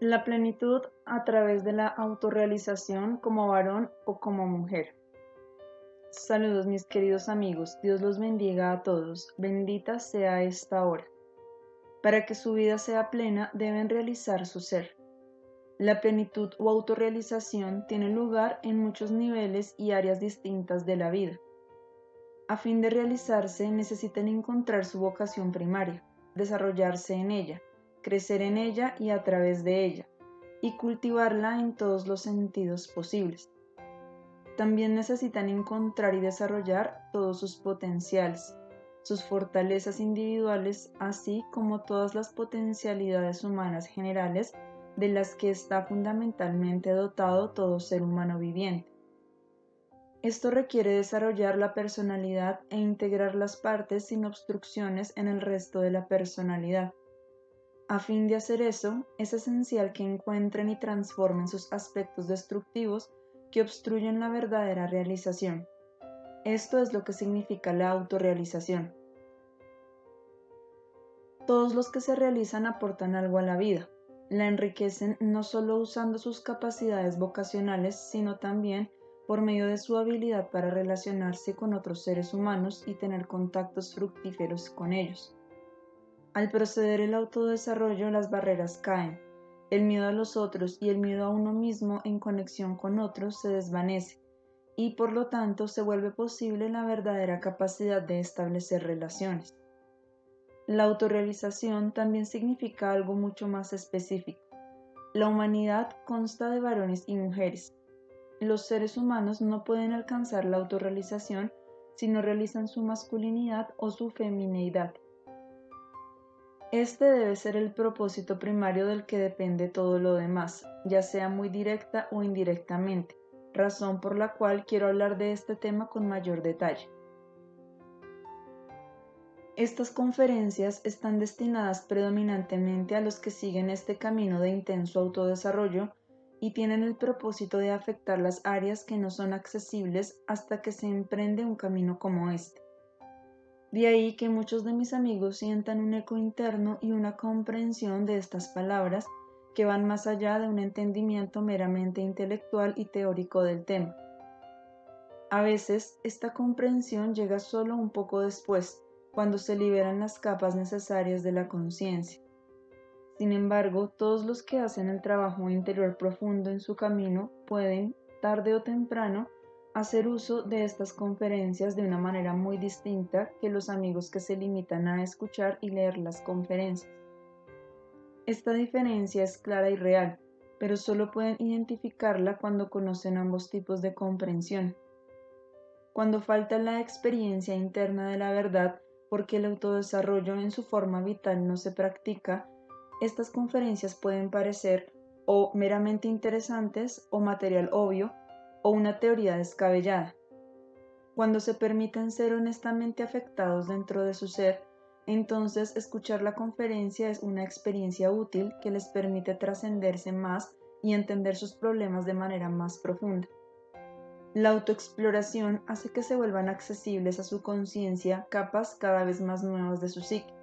La plenitud a través de la autorrealización como varón o como mujer. Saludos mis queridos amigos, Dios los bendiga a todos, bendita sea esta hora. Para que su vida sea plena deben realizar su ser. La plenitud o autorrealización tiene lugar en muchos niveles y áreas distintas de la vida. A fin de realizarse necesitan encontrar su vocación primaria, desarrollarse en ella, crecer en ella y a través de ella, y cultivarla en todos los sentidos posibles. También necesitan encontrar y desarrollar todos sus potenciales, sus fortalezas individuales, así como todas las potencialidades humanas generales de las que está fundamentalmente dotado todo ser humano viviente. Esto requiere desarrollar la personalidad e integrar las partes sin obstrucciones en el resto de la personalidad. A fin de hacer eso, es esencial que encuentren y transformen sus aspectos destructivos que obstruyen la verdadera realización. Esto es lo que significa la autorrealización. Todos los que se realizan aportan algo a la vida. La enriquecen no solo usando sus capacidades vocacionales, sino también por medio de su habilidad para relacionarse con otros seres humanos y tener contactos fructíferos con ellos. Al proceder el autodesarrollo, las barreras caen. El miedo a los otros y el miedo a uno mismo en conexión con otros se desvanece y por lo tanto se vuelve posible la verdadera capacidad de establecer relaciones. La autorrealización también significa algo mucho más específico. La humanidad consta de varones y mujeres. Los seres humanos no pueden alcanzar la autorrealización si no realizan su masculinidad o su femineidad. Este debe ser el propósito primario del que depende todo lo demás, ya sea muy directa o indirectamente, razón por la cual quiero hablar de este tema con mayor detalle. Estas conferencias están destinadas predominantemente a los que siguen este camino de intenso autodesarrollo y tienen el propósito de afectar las áreas que no son accesibles hasta que se emprende un camino como este. De ahí que muchos de mis amigos sientan un eco interno y una comprensión de estas palabras que van más allá de un entendimiento meramente intelectual y teórico del tema. A veces, esta comprensión llega solo un poco después, cuando se liberan las capas necesarias de la conciencia. Sin embargo, todos los que hacen el trabajo interior profundo en su camino pueden, tarde o temprano, hacer uso de estas conferencias de una manera muy distinta que los amigos que se limitan a escuchar y leer las conferencias. Esta diferencia es clara y real, pero solo pueden identificarla cuando conocen ambos tipos de comprensión. Cuando falta la experiencia interna de la verdad, porque el autodesarrollo en su forma vital no se practica, estas conferencias pueden parecer o meramente interesantes o material obvio o una teoría descabellada. Cuando se permiten ser honestamente afectados dentro de su ser, entonces escuchar la conferencia es una experiencia útil que les permite trascenderse más y entender sus problemas de manera más profunda. La autoexploración hace que se vuelvan accesibles a su conciencia capas cada vez más nuevas de su psique.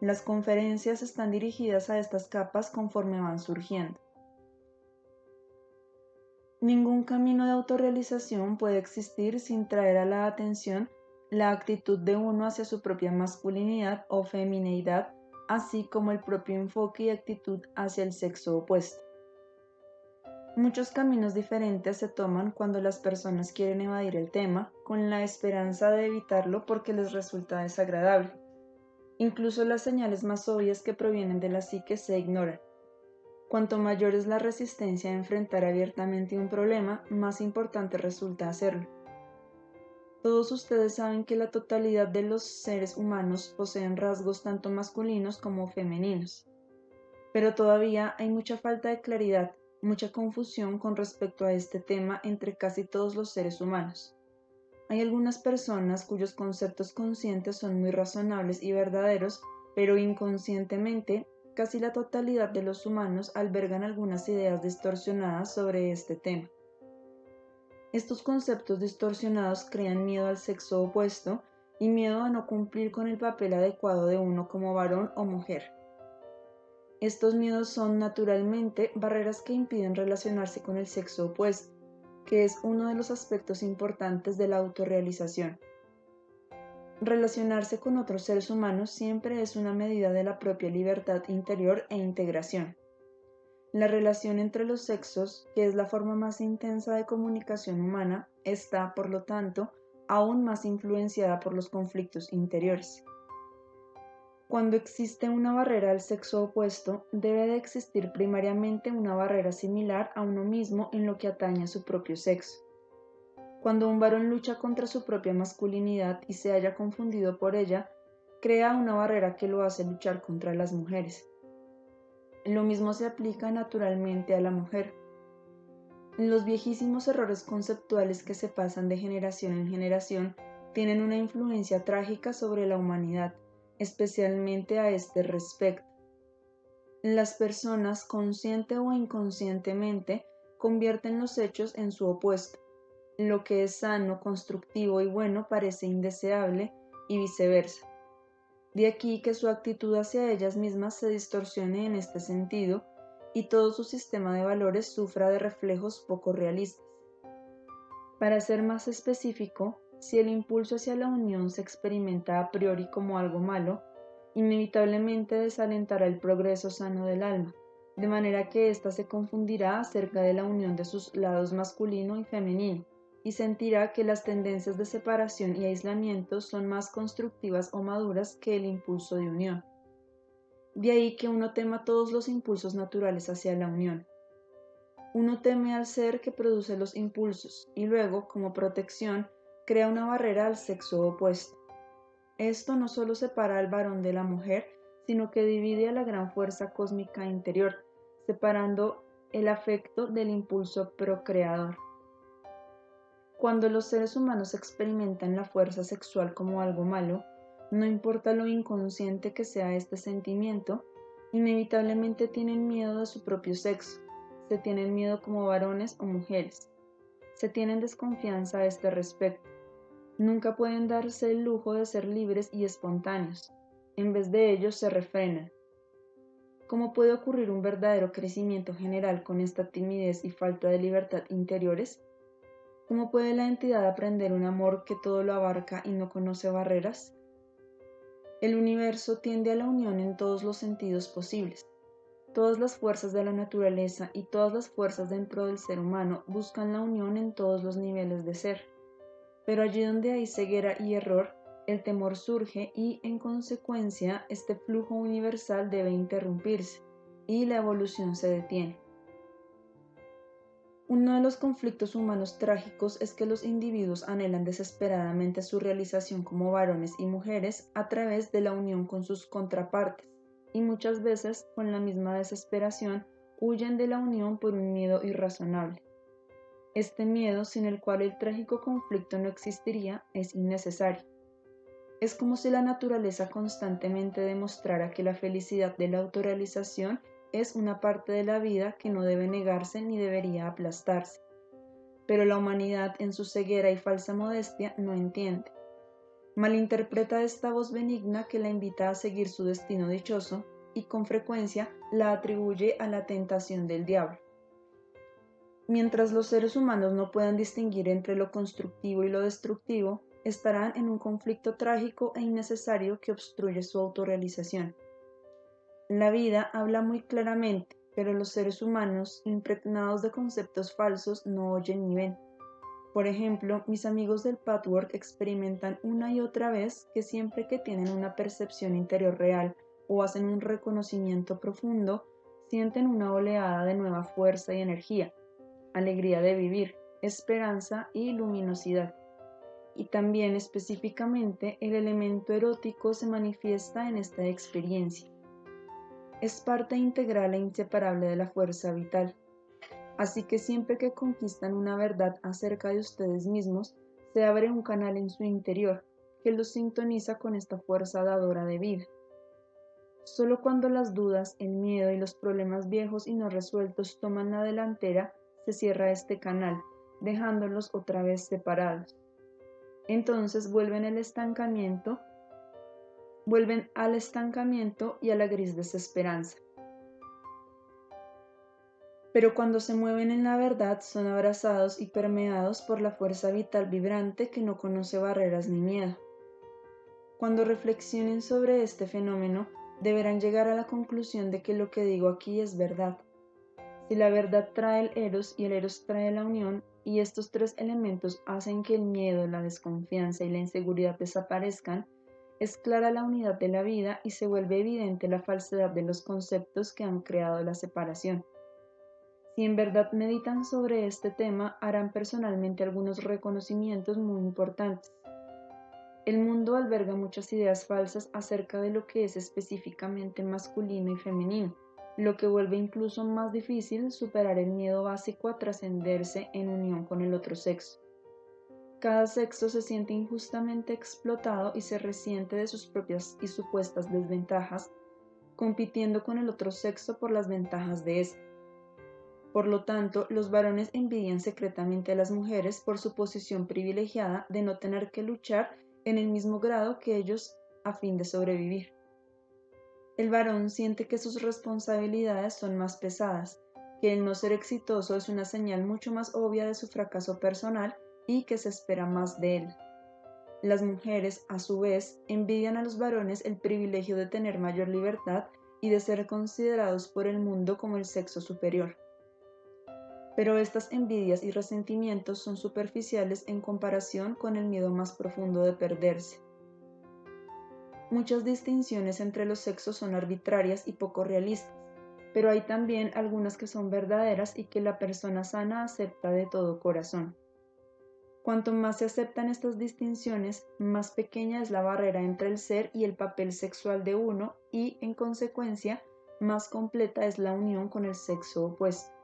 Las conferencias están dirigidas a estas capas conforme van surgiendo. Ningún camino de autorrealización puede existir sin traer a la atención la actitud de uno hacia su propia masculinidad o femineidad, así como el propio enfoque y actitud hacia el sexo opuesto. Muchos caminos diferentes se toman cuando las personas quieren evadir el tema, con la esperanza de evitarlo porque les resulta desagradable. Incluso las señales más obvias que provienen de la psique se ignoran. Cuanto mayor es la resistencia a enfrentar abiertamente un problema, más importante resulta hacerlo. Todos ustedes saben que la totalidad de los seres humanos poseen rasgos tanto masculinos como femeninos. Pero todavía hay mucha falta de claridad, mucha confusión con respecto a este tema entre casi todos los seres humanos. Hay algunas personas cuyos conceptos conscientes son muy razonables y verdaderos, pero inconscientemente, casi la totalidad de los humanos albergan algunas ideas distorsionadas sobre este tema. Estos conceptos distorsionados crean miedo al sexo opuesto y miedo a no cumplir con el papel adecuado de uno como varón o mujer. Estos miedos son naturalmente barreras que impiden relacionarse con el sexo opuesto, que es uno de los aspectos importantes de la autorrealización. Relacionarse con otros seres humanos siempre es una medida de la propia libertad interior e integración. La relación entre los sexos, que es la forma más intensa de comunicación humana, está, por lo tanto, aún más influenciada por los conflictos interiores. Cuando existe una barrera al sexo opuesto, debe de existir primariamente una barrera similar a uno mismo en lo que atañe a su propio sexo. Cuando un varón lucha contra su propia masculinidad y se haya confundido por ella, crea una barrera que lo hace luchar contra las mujeres. Lo mismo se aplica naturalmente a la mujer. Los viejísimos errores conceptuales que se pasan de generación en generación tienen una influencia trágica sobre la humanidad, especialmente a este respecto. Las personas, consciente o inconscientemente, convierten los hechos en su opuesto. Lo que es sano, constructivo y bueno parece indeseable y viceversa. De aquí que su actitud hacia ellas mismas se distorsione en este sentido y todo su sistema de valores sufra de reflejos poco realistas. Para ser más específico, si el impulso hacia la unión se experimenta a priori como algo malo, inevitablemente desalentará el progreso sano del alma, de manera que ésta se confundirá acerca de la unión de sus lados masculino y femenino, y sentirá que las tendencias de separación y aislamiento son más constructivas o maduras que el impulso de unión. De ahí que uno tema todos los impulsos naturales hacia la unión. Uno teme al ser que produce los impulsos y luego, como protección, crea una barrera al sexo opuesto. Esto no solo separa al varón de la mujer, sino que divide a la gran fuerza cósmica interior, separando el afecto del impulso procreador. Cuando los seres humanos experimentan la fuerza sexual como algo malo, no importa lo inconsciente que sea este sentimiento, inevitablemente tienen miedo de su propio sexo, se tienen miedo como varones o mujeres, se tienen desconfianza a este respecto, nunca pueden darse el lujo de ser libres y espontáneos, en vez de ello se refrenan. ¿Cómo puede ocurrir un verdadero crecimiento general con esta timidez y falta de libertad interiores? ¿Cómo puede la entidad aprender un amor que todo lo abarca y no conoce barreras? El universo tiende a la unión en todos los sentidos posibles. Todas las fuerzas de la naturaleza y todas las fuerzas dentro del ser humano buscan la unión en todos los niveles de ser. Pero allí donde hay ceguera y error, el temor surge y, en consecuencia, este flujo universal debe interrumpirse y la evolución se detiene. Uno de los conflictos humanos trágicos es que los individuos anhelan desesperadamente su realización como varones y mujeres a través de la unión con sus contrapartes, y muchas veces, con la misma desesperación, huyen de la unión por un miedo irrazonable. Este miedo, sin el cual el trágico conflicto no existiría, es innecesario. Es como si la naturaleza constantemente demostrara que la felicidad de la autorrealización es una parte de la vida que no debe negarse ni debería aplastarse. Pero la humanidad, en su ceguera y falsa modestia, no entiende. Malinterpreta esta voz benigna que la invita a seguir su destino dichoso y con frecuencia la atribuye a la tentación del diablo. Mientras los seres humanos no puedan distinguir entre lo constructivo y lo destructivo, estarán en un conflicto trágico e innecesario que obstruye su autorrealización. La vida habla muy claramente, pero los seres humanos, impregnados de conceptos falsos, no oyen ni ven. Por ejemplo, mis amigos del patchwork experimentan una y otra vez que siempre que tienen una percepción interior real o hacen un reconocimiento profundo, sienten una oleada de nueva fuerza y energía, alegría de vivir, esperanza y luminosidad. Y también específicamente el elemento erótico se manifiesta en esta experiencia. Es parte integral e inseparable de la fuerza vital. Así que siempre que conquistan una verdad acerca de ustedes mismos, se abre un canal en su interior que los sintoniza con esta fuerza dadora de vida. Solo cuando las dudas, el miedo y los problemas viejos y no resueltos toman la delantera, se cierra este canal, dejándolos otra vez separados. Entonces vuelven al estancamiento y a la gris desesperanza. pero cuando se mueven en la verdad son abrazados y permeados por la fuerza vital vibrante que no conoce barreras ni miedo. Cuando reflexionen sobre este fenómeno, deberán llegar a la conclusión de que lo que digo aquí es verdad. Si la verdad trae el eros y el eros trae la unión, y estos tres elementos hacen que el miedo, la desconfianza y la inseguridad desaparezcan, es clara la unidad de la vida y se vuelve evidente la falsedad de los conceptos que han creado la separación. Si en verdad meditan sobre este tema, harán personalmente algunos reconocimientos muy importantes. El mundo alberga muchas ideas falsas acerca de lo que es específicamente masculino y femenino, lo que vuelve incluso más difícil superar el miedo básico a trascenderse en unión con el otro sexo. Cada sexo se siente injustamente explotado y se resiente de sus propias y supuestas desventajas, compitiendo con el otro sexo por las ventajas de este. Por lo tanto, los varones envidian secretamente a las mujeres por su posición privilegiada de no tener que luchar en el mismo grado que ellos a fin de sobrevivir. El varón siente que sus responsabilidades son más pesadas, que el no ser exitoso es una señal mucho más obvia de su fracaso personal y que se espera más de él. Las mujeres, a su vez, envidian a los varones el privilegio de tener mayor libertad y de ser considerados por el mundo como el sexo superior. Pero estas envidias y resentimientos son superficiales en comparación con el miedo más profundo de perderse. Muchas distinciones entre los sexos son arbitrarias y poco realistas, pero hay también algunas que son verdaderas y que la persona sana acepta de todo corazón. Cuanto más se aceptan estas distinciones, más pequeña es la barrera entre el ser y el papel sexual de uno y, en consecuencia, más completa es la unión con el sexo opuesto.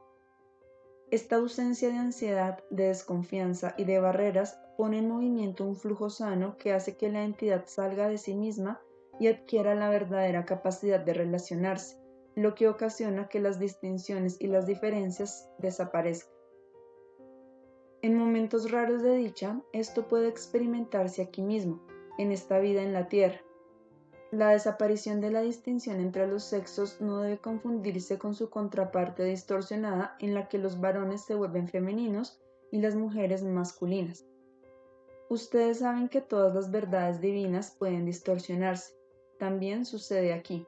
Esta ausencia de ansiedad, de desconfianza y de barreras pone en movimiento un flujo sano que hace que la entidad salga de sí misma y adquiera la verdadera capacidad de relacionarse, lo que ocasiona que las distinciones y las diferencias desaparezcan. En momentos raros de dicha, esto puede experimentarse aquí mismo, en esta vida en la tierra. La desaparición de la distinción entre los sexos no debe confundirse con su contraparte distorsionada en la que los varones se vuelven femeninos y las mujeres masculinas. Ustedes saben que todas las verdades divinas pueden distorsionarse. También sucede aquí.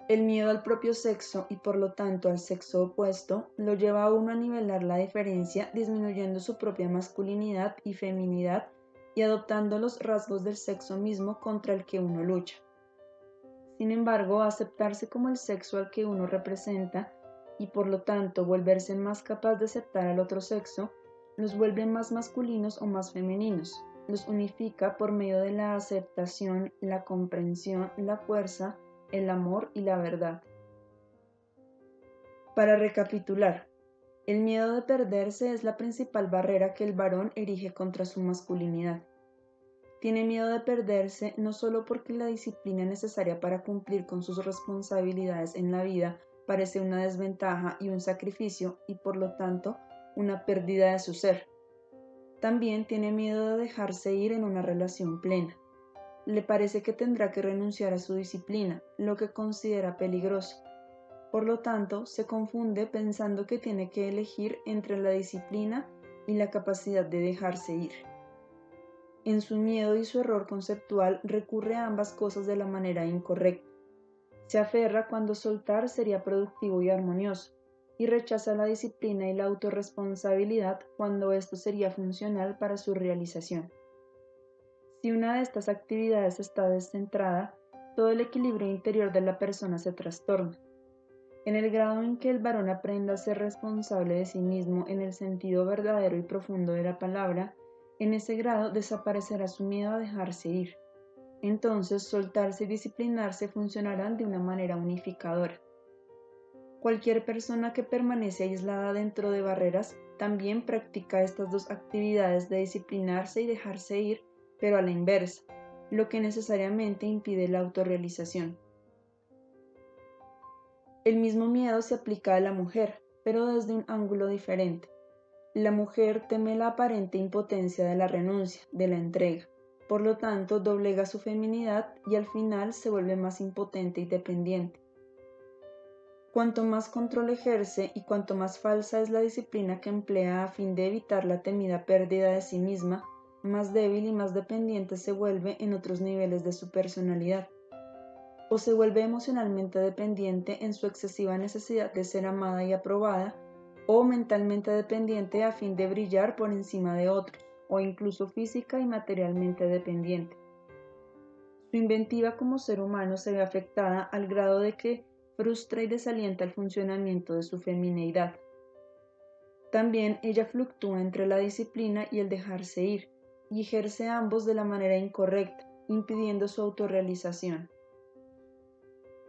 El miedo al propio sexo y por lo tanto al sexo opuesto lo lleva a uno a nivelar la diferencia disminuyendo su propia masculinidad y feminidad y adoptando los rasgos del sexo mismo contra el que uno lucha. Sin embargo, aceptarse como el sexo al que uno representa y por lo tanto volverse más capaz de aceptar al otro sexo, los vuelve más masculinos o más femeninos, los unifica por medio de la aceptación, la comprensión, la fuerza, el amor y la verdad. Para recapitular, el miedo de perderse es la principal barrera que el varón erige contra su masculinidad. Tiene miedo de perderse no solo porque la disciplina necesaria para cumplir con sus responsabilidades en la vida parece una desventaja y un sacrificio y por lo tanto una pérdida de su ser. También tiene miedo de dejarse ir en una relación plena. Le parece que tendrá que renunciar a su disciplina, lo que considera peligroso. Por lo tanto, se confunde pensando que tiene que elegir entre la disciplina y la capacidad de dejarse ir. En su miedo y su error conceptual recurre a ambas cosas de la manera incorrecta. Se aferra cuando soltar sería productivo y armonioso, y rechaza la disciplina y la autorresponsabilidad cuando esto sería funcional para su realización. Si una de estas actividades está descentrada, todo el equilibrio interior de la persona se trastorna. En el grado en que el varón aprenda a ser responsable de sí mismo en el sentido verdadero y profundo de la palabra, en ese grado desaparecerá su miedo a dejarse ir. Entonces, soltarse y disciplinarse funcionarán de una manera unificadora. Cualquier persona que permanece aislada dentro de barreras también practica estas dos actividades de disciplinarse y dejarse ir, pero a la inversa, lo que necesariamente impide la autorrealización. El mismo miedo se aplica a la mujer, pero desde un ángulo diferente. La mujer teme la aparente impotencia de la renuncia, de la entrega. Por lo tanto, doblega su feminidad y al final se vuelve más impotente y dependiente. Cuanto más control ejerce y cuanto más falsa es la disciplina que emplea a fin de evitar la temida pérdida de sí misma, más débil y más dependiente se vuelve en otros niveles de su personalidad. O se vuelve emocionalmente dependiente en su excesiva necesidad de ser amada y aprobada, o mentalmente dependiente a fin de brillar por encima de otros, o incluso física y materialmente dependiente. Su inventiva como ser humano se ve afectada al grado de que frustra y desalienta el funcionamiento de su femineidad. También ella fluctúa entre la disciplina y el dejarse ir, y ejerce ambos de la manera incorrecta, impidiendo su autorrealización.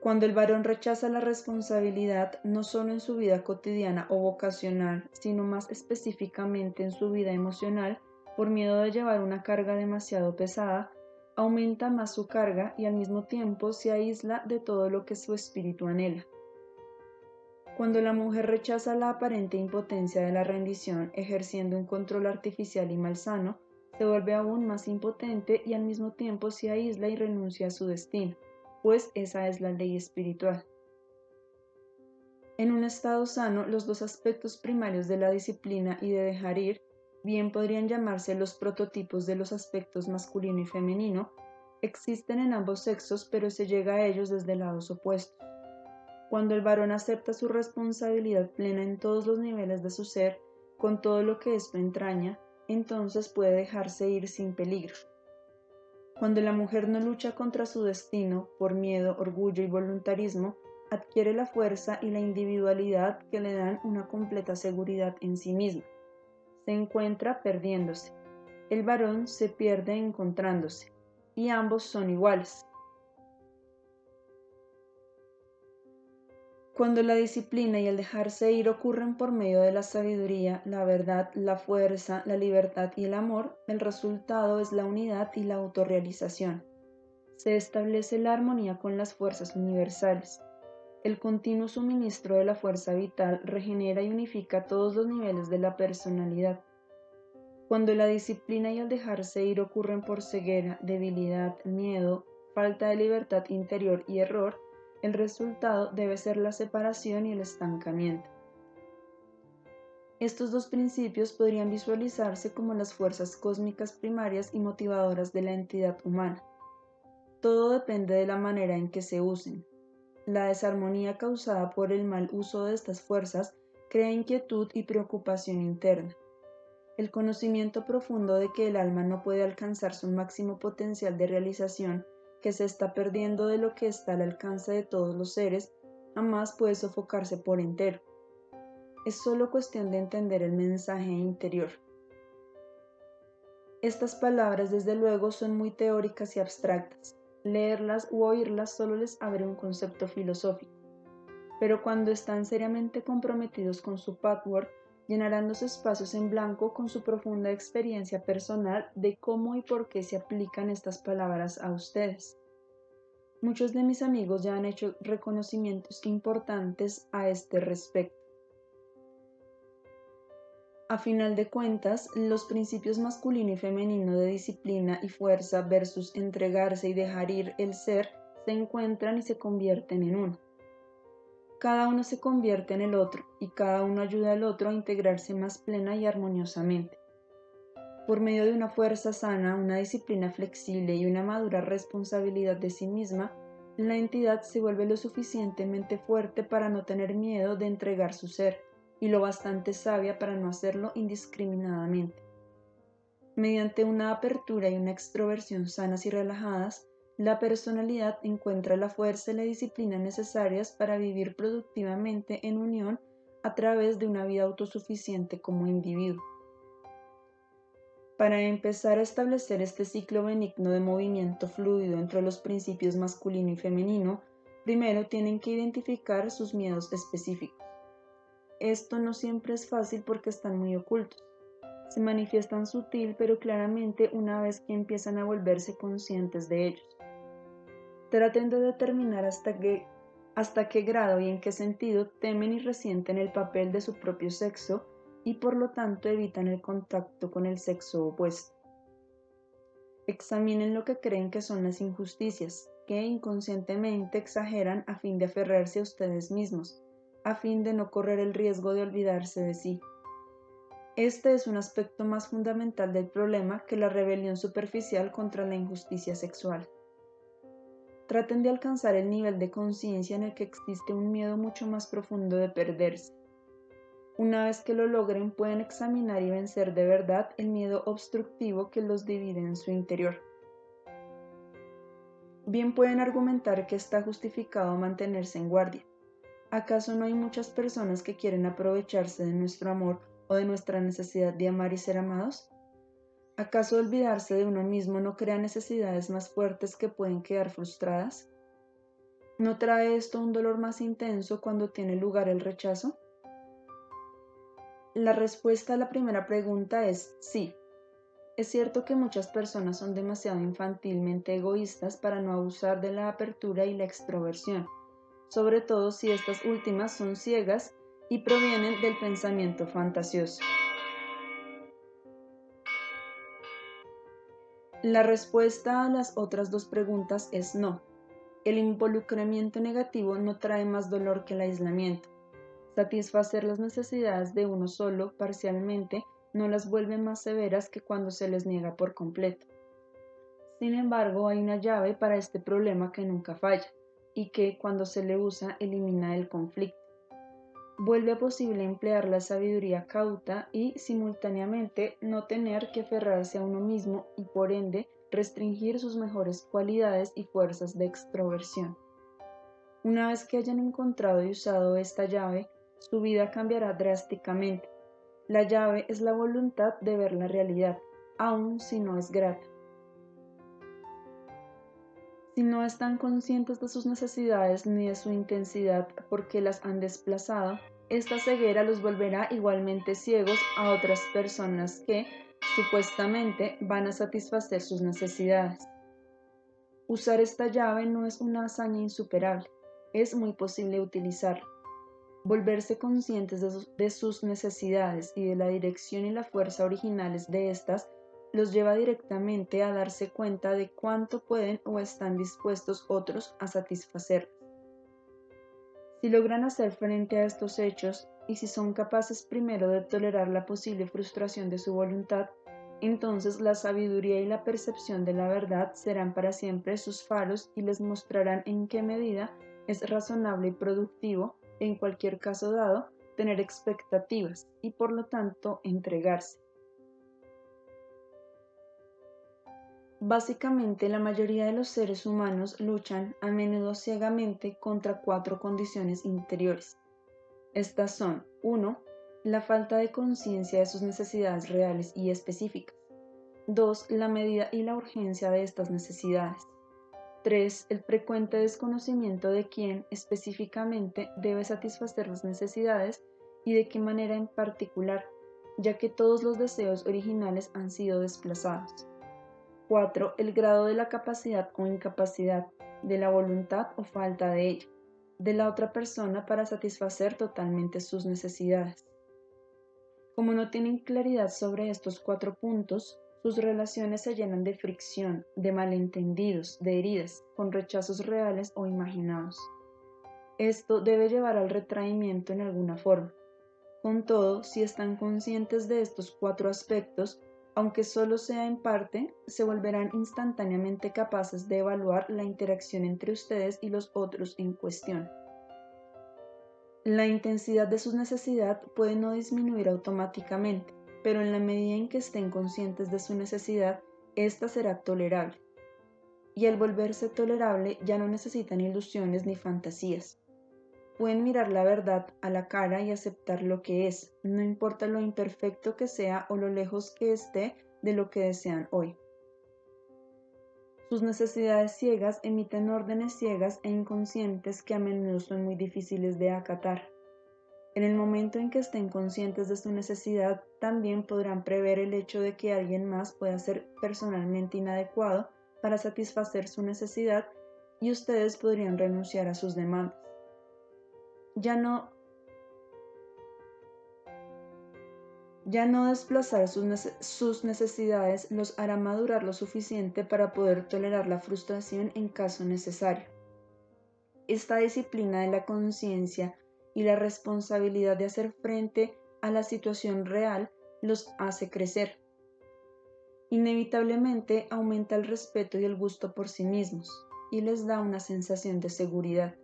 Cuando el varón rechaza la responsabilidad, no solo en su vida cotidiana o vocacional, sino más específicamente en su vida emocional, por miedo de llevar una carga demasiado pesada, aumenta más su carga y al mismo tiempo se aísla de todo lo que su espíritu anhela. Cuando la mujer rechaza la aparente impotencia de la rendición, ejerciendo un control artificial y malsano, se vuelve aún más impotente y al mismo tiempo se aísla y renuncia a su destino, pues esa es la ley espiritual. En un estado sano, los dos aspectos primarios de la disciplina y de dejar ir, bien podrían llamarse los prototipos de los aspectos masculino y femenino, existen en ambos sexos, pero se llega a ellos desde lados opuestos. Cuando el varón acepta su responsabilidad plena en todos los niveles de su ser, con todo lo que esto entraña, entonces puede dejarse ir sin peligro. Cuando la mujer no lucha contra su destino por miedo, orgullo y voluntarismo, adquiere la fuerza y la individualidad que le dan una completa seguridad en sí misma. Se encuentra perdiéndose. El varón se pierde encontrándose, y ambos son iguales. Cuando la disciplina y el dejarse ir ocurren por medio de la sabiduría, la verdad, la fuerza, la libertad y el amor, el resultado es la unidad y la autorrealización. Se establece la armonía con las fuerzas universales. El continuo suministro de la fuerza vital regenera y unifica todos los niveles de la personalidad. Cuando la disciplina y el dejarse ir ocurren por ceguera, debilidad, miedo, falta de libertad interior y error, el resultado debe ser la separación y el estancamiento. Estos dos principios podrían visualizarse como las fuerzas cósmicas primarias y motivadoras de la entidad humana. Todo depende de la manera en que se usen. La desarmonía causada por el mal uso de estas fuerzas crea inquietud y preocupación interna. El conocimiento profundo de que el alma no puede alcanzar su máximo potencial de realización, que se está perdiendo de lo que está al alcance de todos los seres, jamás puede sofocarse por entero. Es solo cuestión de entender el mensaje interior. Estas palabras, desde luego, son muy teóricas y abstractas. Leerlas u oírlas solo les abre un concepto filosófico. Pero cuando están seriamente comprometidos con su patchwork, llenarán los espacios en blanco con su profunda experiencia personal de cómo y por qué se aplican estas palabras a ustedes. Muchos de mis amigos ya han hecho reconocimientos importantes a este respecto. A final de cuentas, los principios masculino y femenino de disciplina y fuerza versus entregarse y dejar ir el ser se encuentran y se convierten en uno. Cada uno se convierte en el otro y cada uno ayuda al otro a integrarse más plena y armoniosamente. Por medio de una fuerza sana, una disciplina flexible y una madura responsabilidad de sí misma, la entidad se vuelve lo suficientemente fuerte para no tener miedo de entregar su ser y lo bastante sabia para no hacerlo indiscriminadamente. Mediante una apertura y una extroversión sanas y relajadas, la personalidad encuentra la fuerza y la disciplina necesarias para vivir productivamente en unión a través de una vida autosuficiente como individuo. Para empezar a establecer este ciclo benigno de movimiento fluido entre los principios masculino y femenino, primero tienen que identificar sus miedos específicos. Esto no siempre es fácil porque están muy ocultos. Se manifiestan sutil pero claramente una vez que empiezan a volverse conscientes de ellos. Traten de determinar hasta qué grado y en qué sentido temen y resienten el papel de su propio sexo y por lo tanto evitan el contacto con el sexo opuesto. Examinen lo que creen que son las injusticias, que inconscientemente exageran a fin de aferrarse a ustedes mismos, a fin de no correr el riesgo de olvidarse de sí. Este es un aspecto más fundamental del problema que la rebelión superficial contra la injusticia sexual. Traten de alcanzar el nivel de conciencia en el que existe un miedo mucho más profundo de perderse. Una vez que lo logren, pueden examinar y vencer de verdad el miedo obstructivo que los divide en su interior. Bien pueden argumentar que está justificado mantenerse en guardia. ¿Acaso no hay muchas personas que quieren aprovecharse de nuestro amor o de nuestra necesidad de amar y ser amados? ¿Acaso olvidarse de uno mismo no crea necesidades más fuertes que pueden quedar frustradas? ¿No trae esto un dolor más intenso cuando tiene lugar el rechazo? La respuesta a la primera pregunta es sí. Es cierto que muchas personas son demasiado infantilmente egoístas para no abusar de la apertura y la extroversión, sobre todo si estas últimas son ciegas y provienen del pensamiento fantasioso. La respuesta a las otras dos preguntas es no. El involucramiento negativo no trae más dolor que el aislamiento. Satisfacer las necesidades de uno solo parcialmente no las vuelve más severas que cuando se les niega por completo. Sin embargo, hay una llave para este problema que nunca falla y que, cuando se le usa, elimina el conflicto. Vuelve posible emplear la sabiduría cauta y, simultáneamente, no tener que aferrarse a uno mismo y, por ende, restringir sus mejores cualidades y fuerzas de extroversión. Una vez que hayan encontrado y usado esta llave, su vida cambiará drásticamente. La llave es la voluntad de ver la realidad, aun si no es grata. Si no están conscientes de sus necesidades ni de su intensidad porque las han desplazado, esta ceguera los volverá igualmente ciegos a otras personas que, supuestamente, van a satisfacer sus necesidades. Usar esta llave no es una hazaña insuperable, es muy posible utilizarla. Volverse conscientes de sus necesidades y de la dirección y la fuerza originales de estas los lleva directamente a darse cuenta de cuánto pueden o están dispuestos otros a satisfacer. Si logran hacer frente a estos hechos y si son capaces primero de tolerar la posible frustración de su voluntad, entonces la sabiduría y la percepción de la verdad serán para siempre sus faros y les mostrarán en qué medida es razonable y productivo, en cualquier caso dado, tener expectativas y por lo tanto entregarse. Básicamente, la mayoría de los seres humanos luchan, a menudo ciegamente, contra 4 condiciones interiores. Estas son: 1. La falta de conciencia de sus necesidades reales y específicas. 2. La medida y la urgencia de estas necesidades. 3. El frecuente desconocimiento de quién específicamente debe satisfacer las necesidades y de qué manera en particular, ya que todos los deseos originales han sido desplazados. 4. El grado de la capacidad o incapacidad, de la voluntad o falta de ella, de la otra persona para satisfacer totalmente sus necesidades. Como no tienen claridad sobre estos 4 puntos, sus relaciones se llenan de fricción, de malentendidos, de heridas, con rechazos reales o imaginados. Esto debe llevar al retraimiento en alguna forma. Con todo, si están conscientes de estos 4 aspectos, aunque solo sea en parte, se volverán instantáneamente capaces de evaluar la interacción entre ustedes y los otros en cuestión. La intensidad de su necesidad puede no disminuir automáticamente, pero en la medida en que estén conscientes de su necesidad, ésta será tolerable. Y al volverse tolerable, ya no necesitan ilusiones ni fantasías. Pueden mirar la verdad a la cara y aceptar lo que es, no importa lo imperfecto que sea o lo lejos que esté de lo que desean hoy. Sus necesidades ciegas emiten órdenes ciegas e inconscientes que a menudo son muy difíciles de acatar. En el momento en que estén conscientes de su necesidad, también podrán prever el hecho de que alguien más pueda ser personalmente inadecuado para satisfacer su necesidad y ustedes podrían renunciar a sus demandas. Ya no desplazar sus necesidades los hará madurar lo suficiente para poder tolerar la frustración en caso necesario. Esta disciplina de la conciencia y la responsabilidad de hacer frente a la situación real los hace crecer. Inevitablemente aumenta el respeto y el gusto por sí mismos y les da una sensación de seguridad.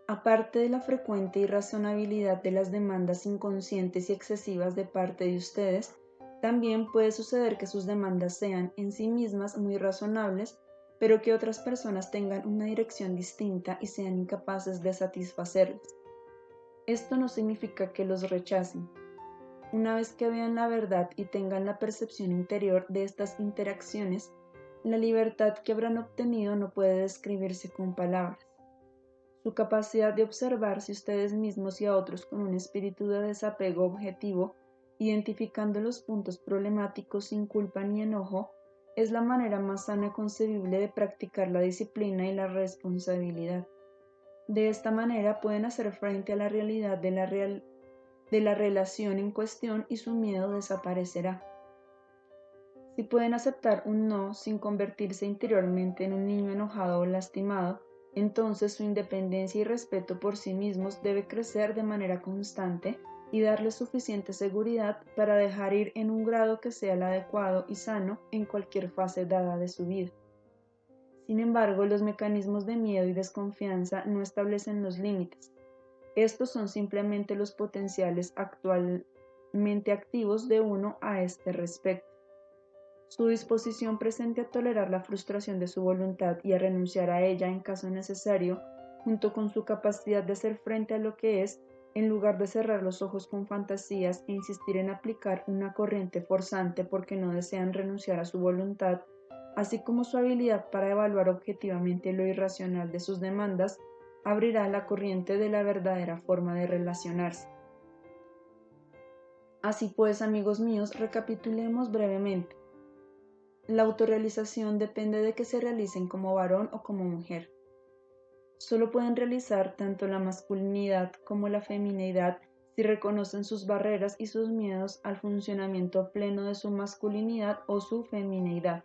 Aparte de la frecuente irrazonabilidad de las demandas inconscientes y excesivas de parte de ustedes, también puede suceder que sus demandas sean en sí mismas muy razonables, pero que otras personas tengan una dirección distinta y sean incapaces de satisfacerlas. Esto no significa que los rechacen. Una vez que vean la verdad y tengan la percepción interior de estas interacciones, la libertad que habrán obtenido no puede describirse con palabras. Su capacidad de observarse ustedes mismos y a otros con un espíritu de desapego objetivo, identificando los puntos problemáticos sin culpa ni enojo, es la manera más sana concebible de practicar la disciplina y la responsabilidad. De esta manera pueden hacer frente a la realidad de la relación en cuestión y su miedo desaparecerá. Si pueden aceptar un no sin convertirse interiormente en un niño enojado o lastimado, entonces su independencia y respeto por sí mismos debe crecer de manera constante y darles suficiente seguridad para dejar ir en un grado que sea el adecuado y sano en cualquier fase dada de su vida. Sin embargo, los mecanismos de miedo y desconfianza no establecen los límites. Estos son simplemente los potenciales actualmente activos de uno a este respecto. Su disposición presente a tolerar la frustración de su voluntad y a renunciar a ella en caso necesario, junto con su capacidad de hacer frente a lo que es, en lugar de cerrar los ojos con fantasías e insistir en aplicar una corriente forzante porque no desean renunciar a su voluntad, así como su habilidad para evaluar objetivamente lo irracional de sus demandas, abrirá la corriente de la verdadera forma de relacionarse. Así pues, amigos míos, recapitulemos brevemente. La autorrealización depende de que se realicen como varón o como mujer. Solo pueden realizar tanto la masculinidad como la feminidad si reconocen sus barreras y sus miedos al funcionamiento pleno de su masculinidad o su femineidad.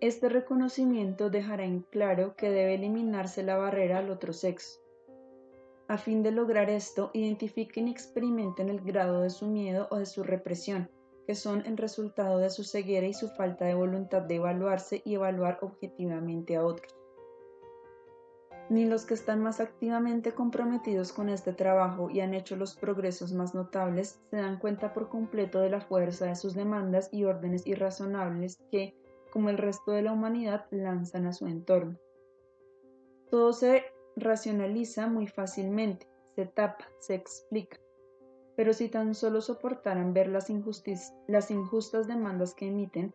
Este reconocimiento dejará en claro que debe eliminarse la barrera al otro sexo. A fin de lograr esto, identifiquen y experimenten el grado de su miedo o de su represión, que son el resultado de su ceguera y su falta de voluntad de evaluarse y evaluar objetivamente a otros. Ni los que están más activamente comprometidos con este trabajo y han hecho los progresos más notables se dan cuenta por completo de la fuerza de sus demandas y órdenes irrazonables que, como el resto de la humanidad, lanzan a su entorno. Todo se racionaliza muy fácilmente, se tapa, se explica. Pero si tan solo soportaran ver las injustas demandas que emiten,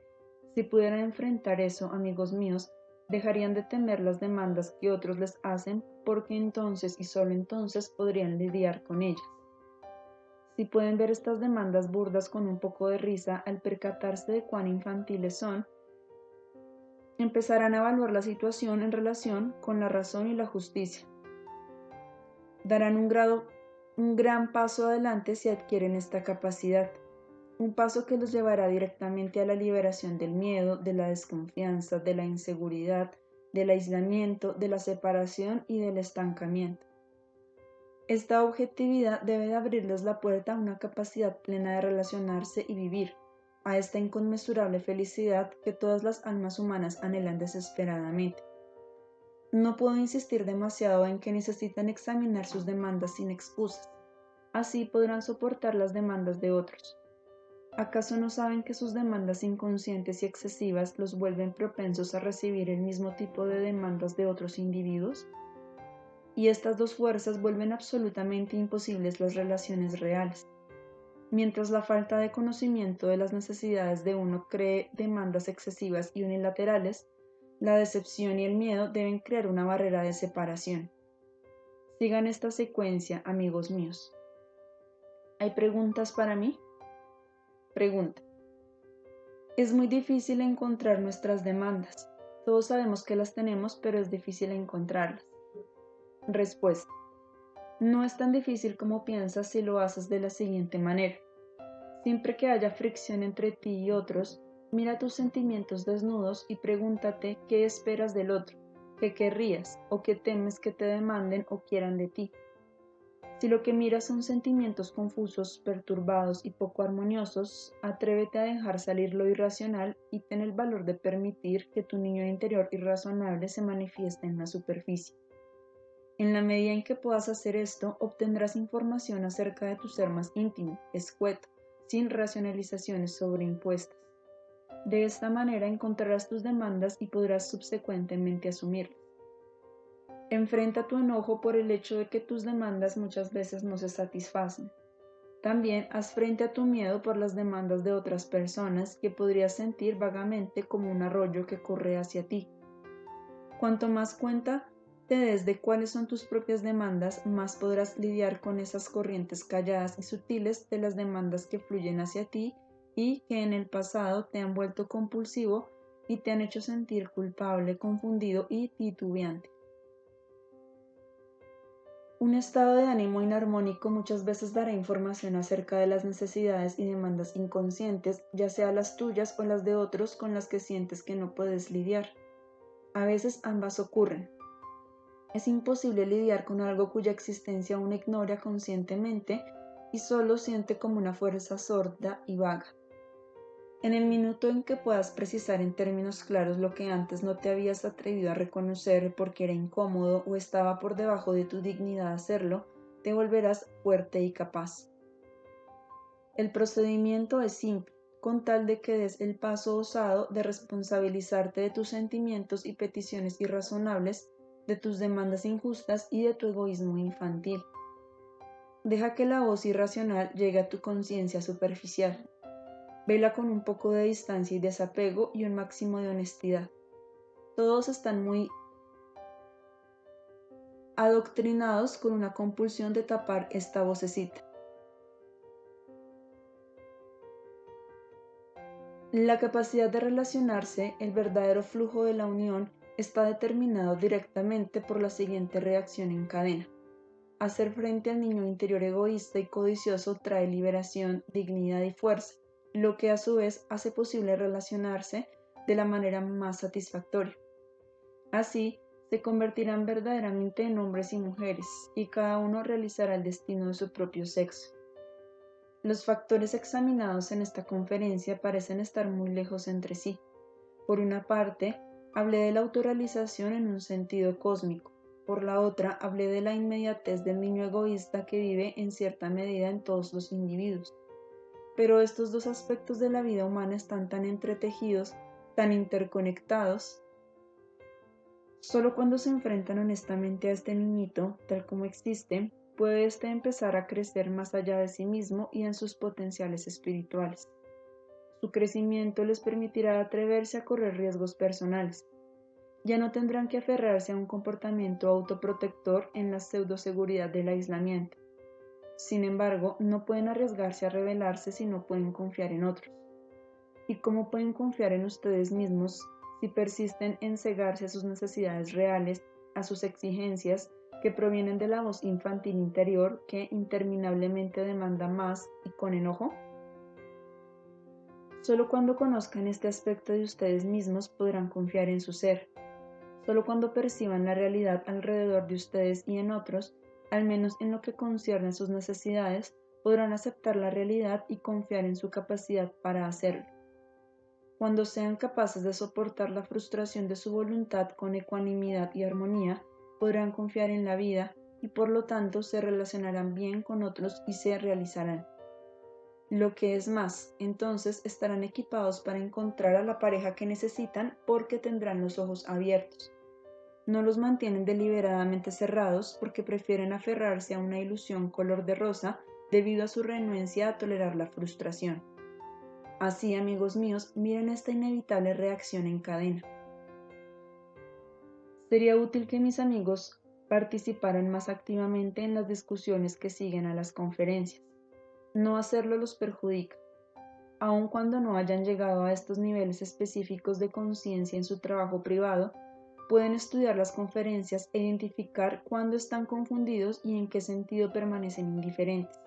si pudieran enfrentar eso, amigos míos, dejarían de temer las demandas que otros les hacen, porque entonces y solo entonces podrían lidiar con ellas. Si pueden ver estas demandas burdas con un poco de risa al percatarse de cuán infantiles son, empezarán a evaluar la situación en relación con la razón y la justicia. Darán un gran paso adelante si adquieren esta capacidad, un paso que los llevará directamente a la liberación del miedo, de la desconfianza, de la inseguridad, del aislamiento, de la separación y del estancamiento. Esta objetividad debe de abrirles la puerta a una capacidad plena de relacionarse y vivir, a esta inconmensurable felicidad que todas las almas humanas anhelan desesperadamente. No puedo insistir demasiado en que necesitan examinar sus demandas sin excusas. Así podrán soportar las demandas de otros. ¿Acaso no saben que sus demandas inconscientes y excesivas los vuelven propensos a recibir el mismo tipo de demandas de otros individuos? Y estas dos fuerzas vuelven absolutamente imposibles las relaciones reales. Mientras la falta de conocimiento de las necesidades de uno cree demandas excesivas y unilaterales, la decepción y el miedo deben crear una barrera de separación. Sigan esta secuencia, amigos míos. ¿Hay preguntas para mí? Pregunta. Es muy difícil encontrar nuestras demandas. Todos sabemos que las tenemos, pero es difícil encontrarlas. Respuesta. No es tan difícil como piensas si lo haces de la siguiente manera. Siempre que haya fricción entre ti y otros, mira tus sentimientos desnudos y pregúntate qué esperas del otro, qué querrías o qué temes que te demanden o quieran de ti. Si lo que miras son sentimientos confusos, perturbados y poco armoniosos, atrévete a dejar salir lo irracional y ten el valor de permitir que tu niño interior irrazonable se manifieste en la superficie. En la medida en que puedas hacer esto, obtendrás información acerca de tu ser más íntimo, escueto, sin racionalizaciones sobreimpuestas. De esta manera encontrarás tus demandas y podrás subsecuentemente asumirlas. Enfrenta tu enojo por el hecho de que tus demandas muchas veces no se satisfacen. También haz frente a tu miedo por las demandas de otras personas que podrías sentir vagamente como un arroyo que corre hacia ti. Cuanto más cuenta te des de cuáles son tus propias demandas, más podrás lidiar con esas corrientes calladas y sutiles de las demandas que fluyen hacia ti y que en el pasado te han vuelto compulsivo y te han hecho sentir culpable, confundido y titubeante. Un estado de ánimo inarmónico muchas veces dará información acerca de las necesidades y demandas inconscientes, ya sea las tuyas o las de otros con las que sientes que no puedes lidiar. A veces ambas ocurren. Es imposible lidiar con algo cuya existencia uno ignora conscientemente y solo siente como una fuerza sorda y vaga. En el minuto en que puedas precisar en términos claros lo que antes no te habías atrevido a reconocer porque era incómodo o estaba por debajo de tu dignidad hacerlo, te volverás fuerte y capaz. El procedimiento es simple, con tal de que des el paso osado de responsabilizarte de tus sentimientos y peticiones irrazonables, de tus demandas injustas y de tu egoísmo infantil. Deja que la voz irracional llegue a tu conciencia superficial. Vela con un poco de distancia y desapego y un máximo de honestidad. Todos están muy adoctrinados con una compulsión de tapar esta vocecita. La capacidad de relacionarse, el verdadero flujo de la unión, está determinado directamente por la siguiente reacción en cadena. Hacer frente al niño interior egoísta y codicioso trae liberación, dignidad y fuerza, lo que a su vez hace posible relacionarse de la manera más satisfactoria. Así, se convertirán verdaderamente en hombres y mujeres, y cada uno realizará el destino de su propio sexo. Los factores examinados en esta conferencia parecen estar muy lejos entre sí. Por una parte, hablé de la autorrealización en un sentido cósmico. Por la otra, hablé de la inmediatez del niño egoísta que vive en cierta medida en todos los individuos. Pero estos dos aspectos de la vida humana están tan entretejidos, tan interconectados. Solo cuando se enfrentan honestamente a este niñito, tal como existe, puede éste empezar a crecer más allá de sí mismo y en sus potenciales espirituales. Su crecimiento les permitirá atreverse a correr riesgos personales. Ya no tendrán que aferrarse a un comportamiento autoprotector en la pseudoseguridad del aislamiento. Sin embargo, no pueden arriesgarse a rebelarse si no pueden confiar en otros. ¿Y cómo pueden confiar en ustedes mismos si persisten en cegarse a sus necesidades reales, a sus exigencias que provienen de la voz infantil interior que interminablemente demanda más y con enojo? Solo cuando conozcan este aspecto de ustedes mismos podrán confiar en su ser. Solo cuando perciban la realidad alrededor de ustedes y en otros, al menos en lo que concierne a sus necesidades, podrán aceptar la realidad y confiar en su capacidad para hacerlo. Cuando sean capaces de soportar la frustración de su voluntad con ecuanimidad y armonía, podrán confiar en la vida y por lo tanto se relacionarán bien con otros y se realizarán. Lo que es más, entonces estarán equipados para encontrar a la pareja que necesitan porque tendrán los ojos abiertos. No los mantienen deliberadamente cerrados porque prefieren aferrarse a una ilusión color de rosa debido a su renuencia a tolerar la frustración. Así, amigos míos, miren esta inevitable reacción en cadena. Sería útil que mis amigos participaran más activamente en las discusiones que siguen a las conferencias. No hacerlo los perjudica. Aun cuando no hayan llegado a estos niveles específicos de conciencia en su trabajo privado, pueden estudiar las conferencias e identificar cuándo están confundidos y en qué sentido permanecen indiferentes.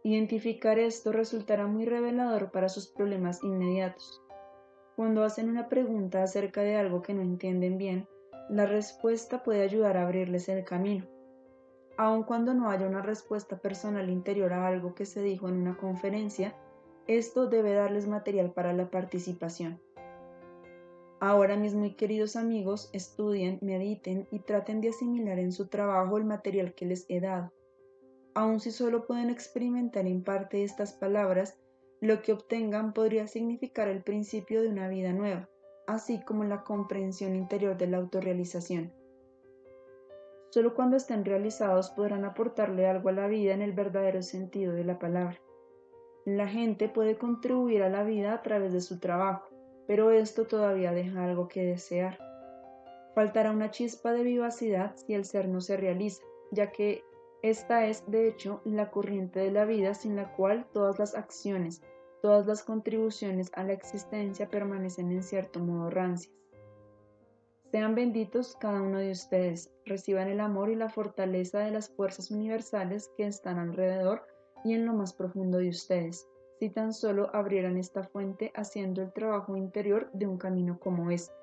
Identificar esto resultará muy revelador para sus problemas inmediatos. Cuando hacen una pregunta acerca de algo que no entienden bien, la respuesta puede ayudar a abrirles el camino. Aun cuando no haya una respuesta personal interior a algo que se dijo en una conferencia, esto debe darles material para la participación. Ahora mis muy queridos amigos, estudien, mediten y traten de asimilar en su trabajo el material que les he dado. Aun si solo pueden experimentar en parte estas palabras, lo que obtengan podría significar el principio de una vida nueva, así como la comprensión interior de la autorrealización. Solo cuando estén realizados podrán aportarle algo a la vida en el verdadero sentido de la palabra. La gente puede contribuir a la vida a través de su trabajo, pero esto todavía deja algo que desear. Faltará una chispa de vivacidad si el ser no se realiza, ya que esta es, de hecho, la corriente de la vida sin la cual todas las acciones, todas las contribuciones a la existencia permanecen en cierto modo rancias. Sean benditos cada uno de ustedes, reciban el amor y la fortaleza de las fuerzas universales que están alrededor y en lo más profundo de ustedes, si tan solo abrieran esta fuente haciendo el trabajo interior de un camino como este.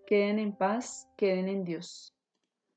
Queden en paz, queden en Dios.